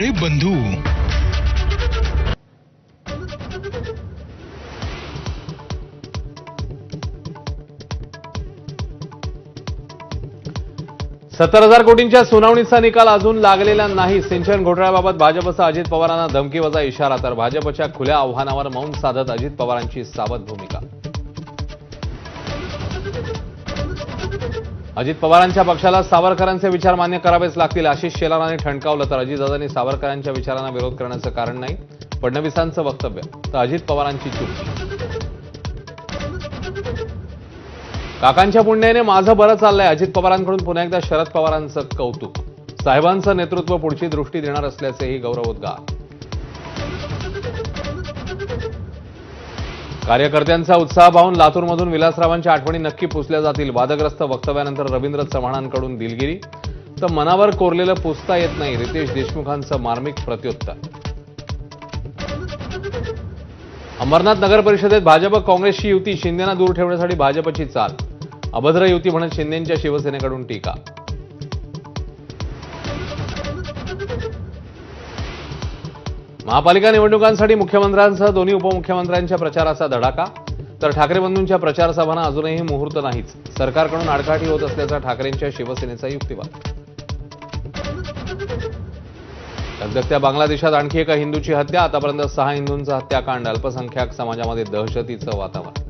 बंधू. $70,000 कोटींच्या सुनावणीचा निकाल अजून लागलेला नाही. सिंचन घोटाळ्याबाबत भाजपचा अजित पवारांना धमकीवजा इशारा, तर भाजपच्या खुल्या आव्हानावर मौन साधत अजित पवारांची सावध भूमिका. अजित पवारांच्या पक्षाला सावरकरांचे विचार मान्य करावेच लागतील. आशिष शेलारांनी ठणकावलं, तर अजितदादांनी सावरकरांच्या विचारांना विरोध करण्याचं कारण नाही. फडणवीसांचं वक्तव्य, तर अजित पवारांची चुप्पी. काकांच्या पुण्याने माझं बरं चाललंय. अजित पवारांकडून पुन्हा एकदा शरद पवारांचं कौतुक. साहेबांचं नेतृत्व पुढची दृष्टी देणार असल्याचेही गौरवोद्गार. कार्यकर्त्यांचा उत्साह पाहून लातूरमधून विलासरावांच्या आठवणी नक्की पुसल्या जातील. वादग्रस्त वक्तव्यानंतर रवींद्र चव्हाणांकडून दिलगिरी, तर मनावर कोरलेलं पुसता येत नाही. रितेश देशमुखांचं मार्मिक प्रत्युत्तर. अंबरनाथ नगर परिषदेत भाजप काँग्रेसची युती, शिंदेना दूर ठेवण्यासाठी भाजपची चाल. अभद्र युती म्हणत शिंदेंच्या शिवसेनेकडून टीका. महापालिका निवडणुकांसाठी मुख्यमंत्र्यांसह दोन्ही उपमुख्यमंत्र्यांच्या प्रचाराचा धडाका, तर ठाकरे बंधूंच्या प्रचार सभांना अजूनही मुहूर्त नाहीच. सरकारकडून आडकाठी होत असल्याचा ठाकरेंच्या शिवसेनेचा युक्तिवाद. लगदगत्या बांगलादेशात आणखी एका हिंदूची हत्या. आतापर्यंत 6 हिंदूंचा हत्याकांड. अल्पसंख्याक समाजामध्ये दहशतीचं वातावरण.